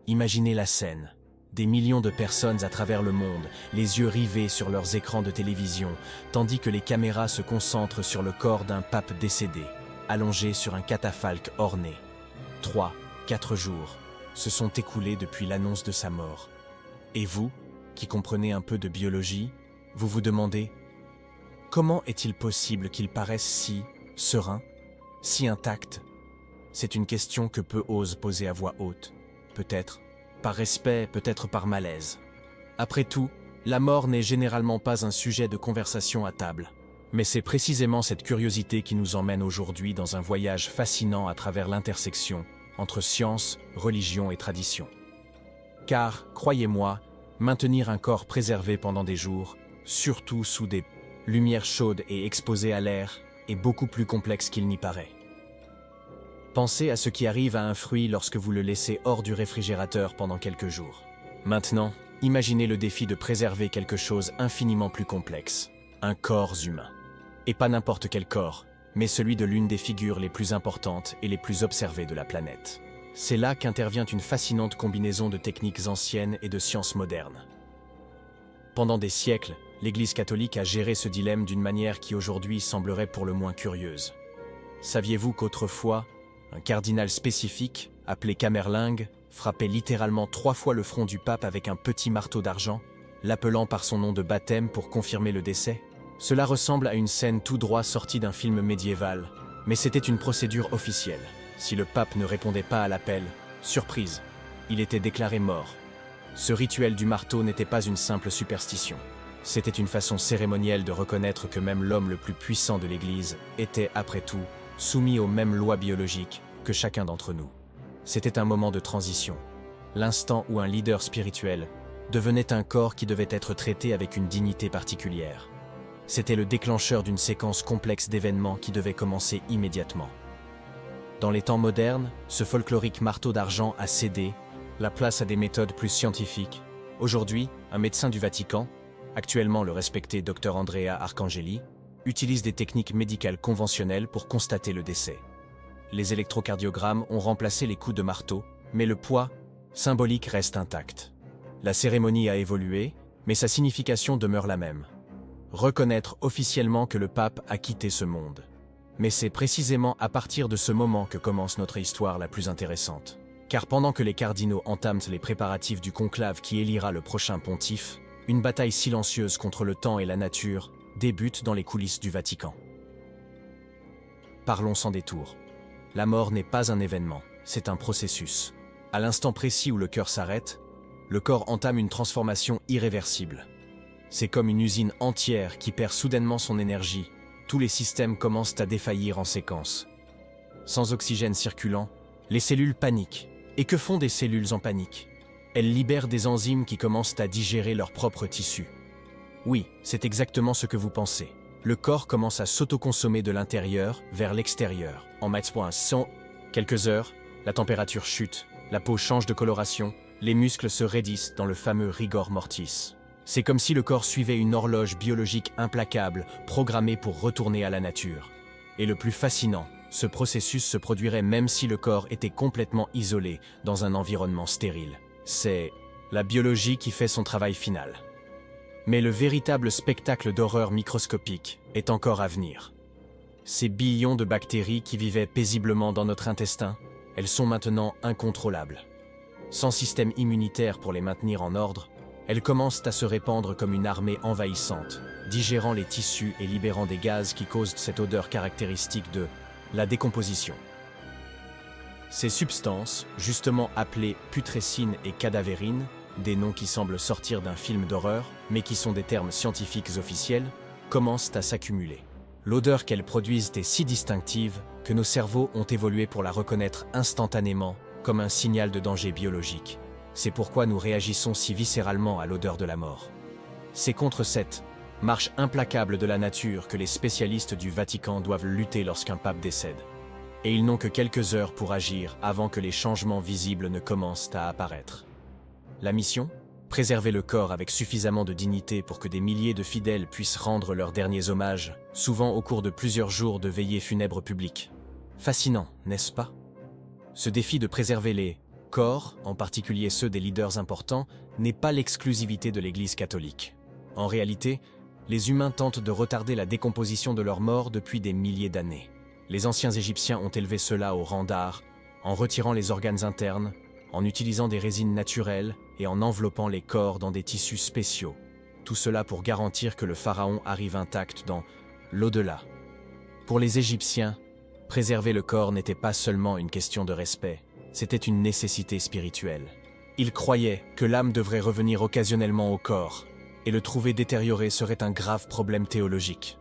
Imaginez la scène. Des millions de personnes à travers le monde, les yeux rivés sur leurs écrans de télévision, tandis que les caméras se concentrent sur le corps d'un pape décédé, allongé sur un catafalque orné. 3, 4 jours se sont écoulés depuis l'annonce de sa mort. Et vous, qui comprenez un peu de biologie, vous vous demandez « Comment est-il possible qu'il paraisse si serein, si intact ?» C'est une question que peu osent poser à voix haute. Peut-être par respect, peut-être par malaise. Après tout, la mort n'est généralement pas un sujet de conversation à table. Mais c'est précisément cette curiosité qui nous emmène aujourd'hui dans un voyage fascinant à travers l'intersection entre science, religion et tradition. Car, croyez-moi, maintenir un corps préservé pendant des jours, surtout sous des lumières chaudes et exposé à l'air, est beaucoup plus complexe qu'il n'y paraît. Pensez à ce qui arrive à un fruit lorsque vous le laissez hors du réfrigérateur pendant quelques jours. Maintenant, imaginez le défi de préserver quelque chose infiniment plus complexe, un corps humain. Et pas n'importe quel corps, mais celui de l'une des figures les plus importantes et les plus observées de la planète. C'est là qu'intervient une fascinante combinaison de techniques anciennes et de sciences modernes. Pendant des siècles, l'Église catholique a géré ce dilemme d'une manière qui aujourd'hui semblerait pour le moins curieuse. Saviez-vous qu'autrefois, un cardinal spécifique, appelé Camerlingue, frappait littéralement 3 fois le front du pape avec un petit marteau d'argent, l'appelant par son nom de baptême pour confirmer le décès? Cela ressemble à une scène tout droit sortie d'un film médiéval, mais c'était une procédure officielle. Si le pape ne répondait pas à l'appel, surprise, il était déclaré mort. Ce rituel du marteau n'était pas une simple superstition. C'était une façon cérémonielle de reconnaître que même l'homme le plus puissant de l'Église était, après tout, soumis aux mêmes lois biologiques que chacun d'entre nous. C'était un moment de transition, l'instant où un leader spirituel devenait un corps qui devait être traité avec une dignité particulière. C'était le déclencheur d'une séquence complexe d'événements qui devait commencer immédiatement. Dans les temps modernes, ce folklorique marteau d'argent a cédé la place à des méthodes plus scientifiques. Aujourd'hui, un médecin du Vatican, actuellement le respecté Dr Andrea Arcangeli, utilise des techniques médicales conventionnelles pour constater le décès. Les électrocardiogrammes ont remplacé les coups de marteau, mais le poids symbolique reste intact. La cérémonie a évolué, mais sa signification demeure la même. Reconnaître officiellement que le pape a quitté ce monde. Mais c'est précisément à partir de ce moment que commence notre histoire la plus intéressante. Car pendant que les cardinaux entament les préparatifs du conclave qui élira le prochain pontife, une bataille silencieuse contre le temps et la nature débute dans les coulisses du Vatican. Parlons sans détour. La mort n'est pas un événement, c'est un processus. À l'instant précis où le cœur s'arrête, le corps entame une transformation irréversible. C'est comme une usine entière qui perd soudainement son énergie. Tous les systèmes commencent à défaillir en séquence. Sans oxygène circulant, les cellules paniquent. Et que font des cellules en panique? Elles libèrent des enzymes qui commencent à digérer leurs propres tissus. Oui, c'est exactement ce que vous pensez. Le corps commence à s'autoconsommer de l'intérieur vers l'extérieur. En quelques heures, la température chute, la peau change de coloration, les muscles se raidissent dans le fameux rigor mortis. C'est comme si le corps suivait une horloge biologique implacable, programmée pour retourner à la nature. Et le plus fascinant, ce processus se produirait même si le corps était complètement isolé dans un environnement stérile. C'est la biologie qui fait son travail final. Mais le véritable spectacle d'horreur microscopique est encore à venir. Ces billions de bactéries qui vivaient paisiblement dans notre intestin, elles sont maintenant incontrôlables. Sans système immunitaire pour les maintenir en ordre, elles commencent à se répandre comme une armée envahissante, digérant les tissus et libérant des gaz qui causent cette odeur caractéristique de la décomposition. Ces substances, justement appelées putrescine et cadavérine, des noms qui semblent sortir d'un film d'horreur, mais qui sont des termes scientifiques officiels, commencent à s'accumuler. L'odeur qu'elles produisent est si distinctive que nos cerveaux ont évolué pour la reconnaître instantanément comme un signal de danger biologique. C'est pourquoi nous réagissons si viscéralement à l'odeur de la mort. C'est contre cette marche implacable de la nature que les spécialistes du Vatican doivent lutter lorsqu'un pape décède. Et ils n'ont que quelques heures pour agir avant que les changements visibles ne commencent à apparaître. La mission? Préserver le corps avec suffisamment de dignité pour que des milliers de fidèles puissent rendre leurs derniers hommages, souvent au cours de plusieurs jours de veillées funèbres publiques. Fascinant, n'est-ce pas? Ce défi de préserver les corps, en particulier ceux des leaders importants, n'est pas l'exclusivité de l'Église catholique. En réalité, les humains tentent de retarder la décomposition de leurs morts depuis des milliers d'années. Les anciens Égyptiens ont élevé cela au rang d'art, en retirant les organes internes, en utilisant des résines naturelles et en enveloppant les corps dans des tissus spéciaux. Tout cela pour garantir que le pharaon arrive intact dans l'au-delà. Pour les Égyptiens, préserver le corps n'était pas seulement une question de respect, c'était une nécessité spirituelle. Ils croyaient que l'âme devrait revenir occasionnellement au corps, et le trouver détérioré serait un grave problème théologique.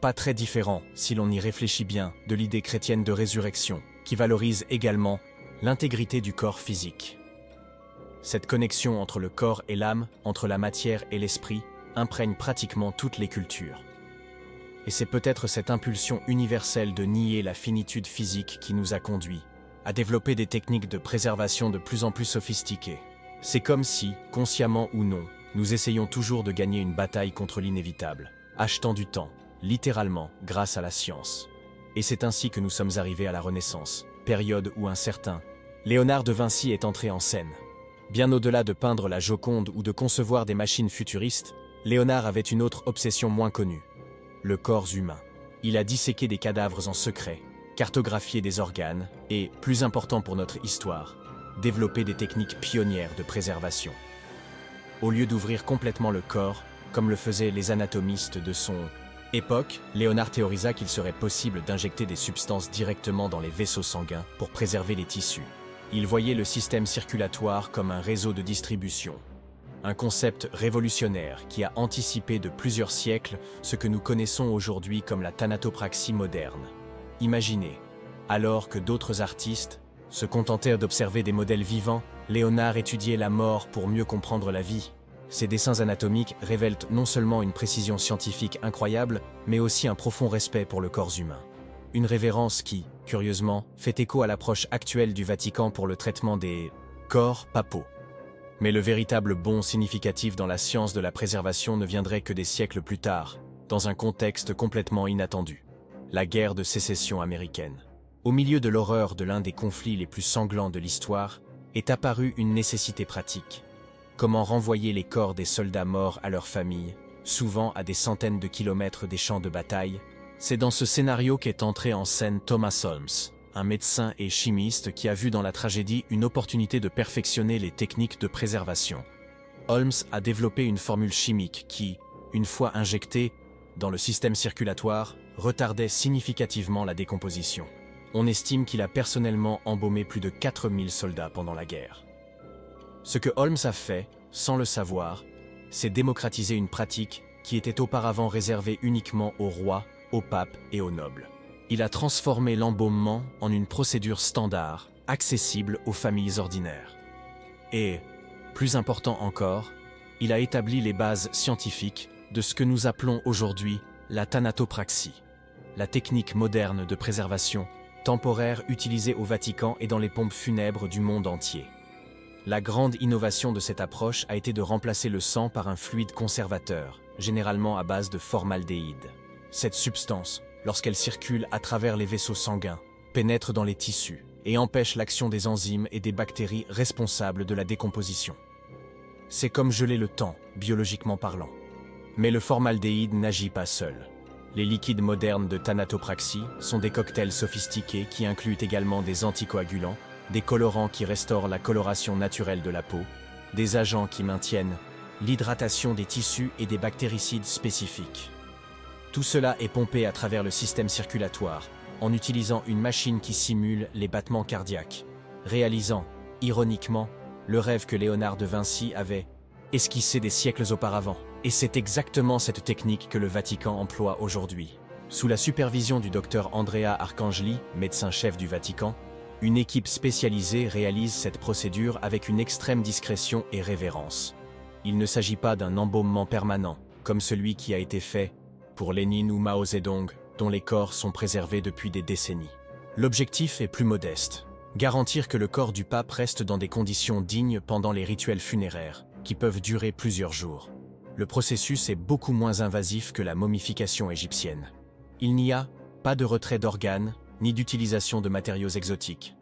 Pas très différent, si l'on y réfléchit bien, de l'idée chrétienne de résurrection, qui valorise également l'intégrité du corps physique. Cette connexion entre le corps et l'âme, entre la matière et l'esprit, imprègne pratiquement toutes les cultures. Et c'est peut-être cette impulsion universelle de nier la finitude physique qui nous a conduits à développer des techniques de préservation de plus en plus sophistiquées. C'est comme si, consciemment ou non, nous essayons toujours de gagner une bataille contre l'inévitable, achetant du temps, littéralement, grâce à la science. Et c'est ainsi que nous sommes arrivés à la Renaissance, période où un certain Léonard de Vinci est entré en scène. Bien au-delà de peindre la Joconde ou de concevoir des machines futuristes, Léonard avait une autre obsession moins connue, le corps humain. Il a disséqué des cadavres en secret, cartographié des organes et, plus important pour notre histoire, développé des techniques pionnières de préservation. Au lieu d'ouvrir complètement le corps, comme le faisaient les anatomistes de son époque, Léonard théorisa qu'il serait possible d'injecter des substances directement dans les vaisseaux sanguins pour préserver les tissus. Il voyait le système circulatoire comme un réseau de distribution. Un concept révolutionnaire qui a anticipé de plusieurs siècles ce que nous connaissons aujourd'hui comme la thanatopraxie moderne. Imaginez, alors que d'autres artistes se contentèrent d'observer des modèles vivants, Léonard étudiait la mort pour mieux comprendre la vie. Ses dessins anatomiques révèlent non seulement une précision scientifique incroyable, mais aussi un profond respect pour le corps humain. Une révérence qui, curieusement, fait écho à l'approche actuelle du Vatican pour le traitement des corps papaux. Mais le véritable bond significatif dans la science de la préservation ne viendrait que des siècles plus tard, dans un contexte complètement inattendu. La guerre de sécession américaine. Au milieu de l'horreur de l'un des conflits les plus sanglants de l'histoire, est apparue une nécessité pratique. Comment renvoyer les corps des soldats morts à leurs familles, souvent à des centaines de kilomètres des champs de bataille? C'est dans ce scénario qu'est entré en scène Thomas Holmes, un médecin et chimiste qui a vu dans la tragédie une opportunité de perfectionner les techniques de préservation. Holmes a développé une formule chimique qui, une fois injectée dans le système circulatoire, retardait significativement la décomposition. On estime qu'il a personnellement embaumé plus de 4000 soldats pendant la guerre. Ce que Holmes a fait, sans le savoir, c'est démocratiser une pratique qui était auparavant réservée uniquement aux rois, aux papes et aux nobles. Il a transformé l'embaumement en une procédure standard, accessible aux familles ordinaires. Et, plus important encore, il a établi les bases scientifiques de ce que nous appelons aujourd'hui la thanatopraxie, la technique moderne de préservation temporaire utilisée au Vatican et dans les pompes funèbres du monde entier. La grande innovation de cette approche a été de remplacer le sang par un fluide conservateur, généralement à base de formaldéhyde. Cette substance, lorsqu'elle circule à travers les vaisseaux sanguins, pénètre dans les tissus et empêche l'action des enzymes et des bactéries responsables de la décomposition. C'est comme geler le temps, biologiquement parlant. Mais le formaldéhyde n'agit pas seul. Les liquides modernes de thanatopraxie sont des cocktails sophistiqués qui incluent également des anticoagulants, des colorants qui restaurent la coloration naturelle de la peau, des agents qui maintiennent l'hydratation des tissus et des bactéricides spécifiques. Tout cela est pompé à travers le système circulatoire, en utilisant une machine qui simule les battements cardiaques, réalisant, ironiquement, le rêve que Léonard de Vinci avait esquissé des siècles auparavant. Et c'est exactement cette technique que le Vatican emploie aujourd'hui. Sous la supervision du docteur Andrea Arcangeli, médecin-chef du Vatican, une équipe spécialisée réalise cette procédure avec une extrême discrétion et révérence. Il ne s'agit pas d'un embaumement permanent, comme celui qui a été fait pour Lénine ou Mao Zedong, dont les corps sont préservés depuis des décennies. L'objectif est plus modeste, garantir que le corps du pape reste dans des conditions dignes pendant les rituels funéraires, qui peuvent durer plusieurs jours. Le processus est beaucoup moins invasif que la momification égyptienne. Il n'y a pas de retrait d'organes, ni d'utilisation de matériaux exotiques.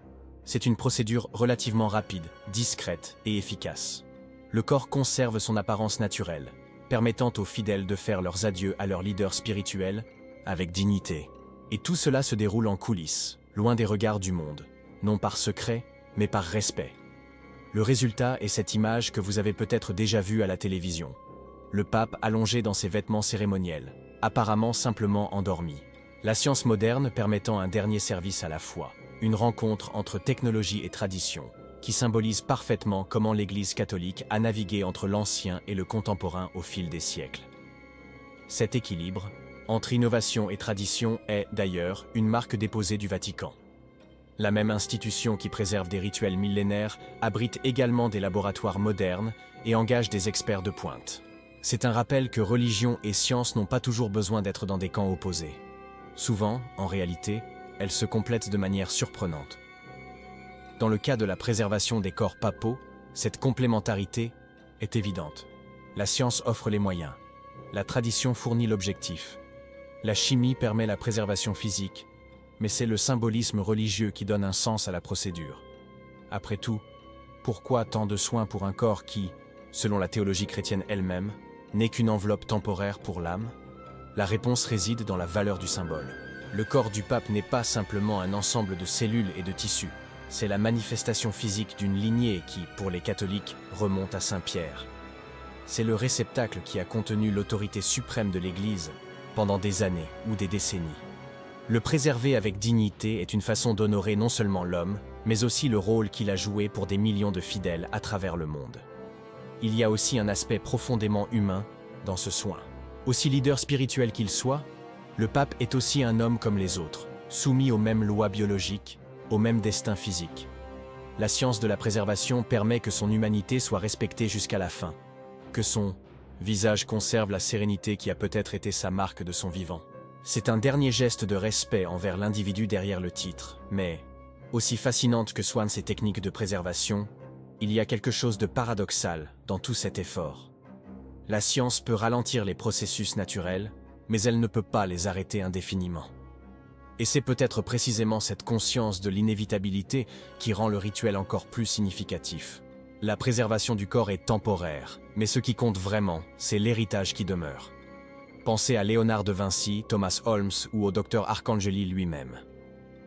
C'est une procédure relativement rapide, discrète et efficace. Le corps conserve son apparence naturelle, permettant aux fidèles de faire leurs adieux à leur leader spirituel avec dignité. Et tout cela se déroule en coulisses, loin des regards du monde, non par secret, mais par respect. Le résultat est cette image que vous avez peut-être déjà vue à la télévision. Le pape allongé dans ses vêtements cérémoniels, apparemment simplement endormi. La science moderne permettant un dernier service à la foi, une rencontre entre technologie et tradition, qui symbolise parfaitement comment l'Église catholique a navigué entre l'ancien et le contemporain au fil des siècles. Cet équilibre entre innovation et tradition est, d'ailleurs, une marque déposée du Vatican. La même institution qui préserve des rituels millénaires abrite également des laboratoires modernes et engage des experts de pointe. C'est un rappel que religion et science n'ont pas toujours besoin d'être dans des camps opposés. Souvent, en réalité, elles se complètent de manière surprenante. Dans le cas de la préservation des corps papaux, cette complémentarité est évidente. La science offre les moyens. La tradition fournit l'objectif. La chimie permet la préservation physique, mais c'est le symbolisme religieux qui donne un sens à la procédure. Après tout, pourquoi tant de soins pour un corps qui, selon la théologie chrétienne elle-même, n'est qu'une enveloppe temporaire pour l'âme? La réponse réside dans la valeur du symbole. Le corps du pape n'est pas simplement un ensemble de cellules et de tissus. C'est la manifestation physique d'une lignée qui, pour les catholiques, remonte à Saint-Pierre. C'est le réceptacle qui a contenu l'autorité suprême de l'Église pendant des années ou des décennies. Le préserver avec dignité est une façon d'honorer non seulement l'homme, mais aussi le rôle qu'il a joué pour des millions de fidèles à travers le monde. Il y a aussi un aspect profondément humain dans ce soin. Aussi leader spirituel qu'il soit, le pape est aussi un homme comme les autres, soumis aux mêmes lois biologiques, au même destin physique. La science de la préservation permet que son humanité soit respectée jusqu'à la fin, que son visage conserve la sérénité qui a peut-être été sa marque de son vivant. C'est un dernier geste de respect envers l'individu derrière le titre, mais, aussi fascinantes que soient ces techniques de préservation, il y a quelque chose de paradoxal dans tout cet effort. La science peut ralentir les processus naturels, mais elle ne peut pas les arrêter indéfiniment. Et c'est peut-être précisément cette conscience de l'inévitabilité qui rend le rituel encore plus significatif. La préservation du corps est temporaire, mais ce qui compte vraiment, c'est l'héritage qui demeure. Pensez à Léonard de Vinci, Thomas Holmes ou au docteur Arcangeli lui-même.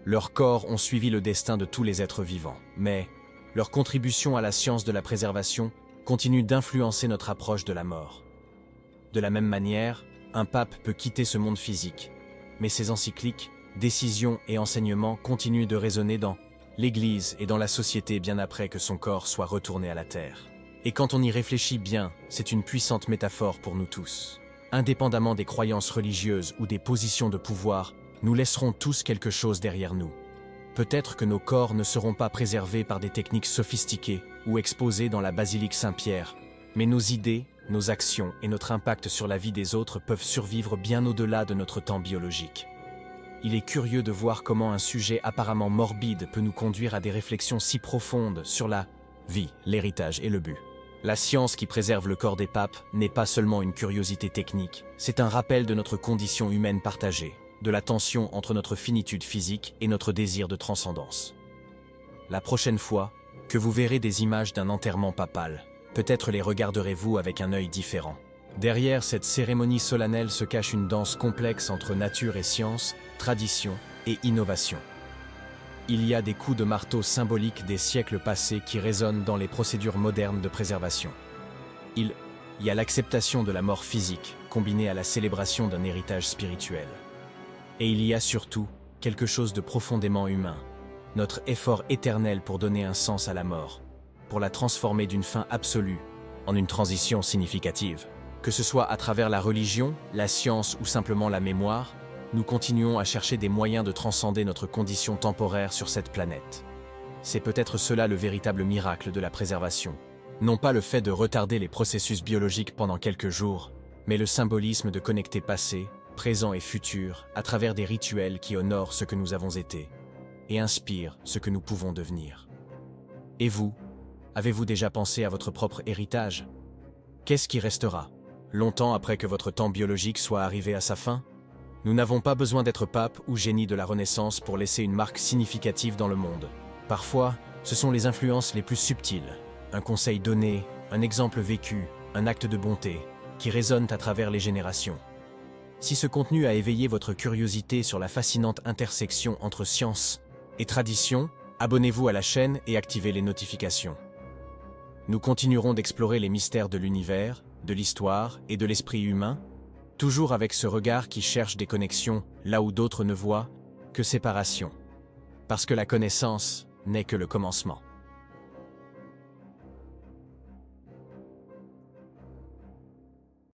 Leurs corps ont suivi le destin de tous les êtres vivants, mais leur contribution à la science de la préservation continue d'influencer notre approche de la mort. De la même manière, un pape peut quitter ce monde physique, mais ses encycliques, décisions et enseignements continuent de résonner dans l'Église et dans la société bien après que son corps soit retourné à la terre. Et quand on y réfléchit bien, c'est une puissante métaphore pour nous tous. Indépendamment des croyances religieuses ou des positions de pouvoir, nous laisserons tous quelque chose derrière nous. Peut-être que nos corps ne seront pas préservés par des techniques sophistiquées ou exposés dans la basilique Saint-Pierre, mais nos idées, nos actions et notre impact sur la vie des autres peuvent survivre bien au-delà de notre temps biologique. Il est curieux de voir comment un sujet apparemment morbide peut nous conduire à des réflexions si profondes sur la vie, l'héritage et le but. La science qui préserve le corps des papes n'est pas seulement une curiosité technique, c'est un rappel de notre condition humaine partagée, de la tension entre notre finitude physique et notre désir de transcendance. La prochaine fois que vous verrez des images d'un enterrement papal, peut-être les regarderez-vous avec un œil différent. Derrière cette cérémonie solennelle se cache une danse complexe entre nature et science, tradition et innovation. Il y a des coups de marteau symboliques des siècles passés qui résonnent dans les procédures modernes de préservation. Il y a l'acceptation de la mort physique, combinée à la célébration d'un héritage spirituel. Et il y a surtout quelque chose de profondément humain, notre effort éternel pour donner un sens à la mort, pour la transformer d'une fin absolue en une transition significative. Que ce soit à travers la religion, la science ou simplement la mémoire, nous continuons à chercher des moyens de transcender notre condition temporaire sur cette planète. C'est peut-être cela le véritable miracle de la préservation. Non pas le fait de retarder les processus biologiques pendant quelques jours, mais le symbolisme de connecter passé, présent et futur à travers des rituels qui honorent ce que nous avons été et inspirent ce que nous pouvons devenir. Et vous, avez-vous déjà pensé à votre propre héritage? Qu'est-ce qui restera, longtemps après que votre temps biologique soit arrivé à sa fin? Nous n'avons pas besoin d'être pape ou génie de la Renaissance pour laisser une marque significative dans le monde. Parfois, ce sont les influences les plus subtiles, un conseil donné, un exemple vécu, un acte de bonté, qui résonnent à travers les générations. Si ce contenu a éveillé votre curiosité sur la fascinante intersection entre science et tradition, abonnez-vous à la chaîne et activez les notifications. Nous continuerons d'explorer les mystères de l'univers, de l'histoire et de l'esprit humain, toujours avec ce regard qui cherche des connexions là où d'autres ne voient que séparation. Parce que la connaissance n'est que le commencement.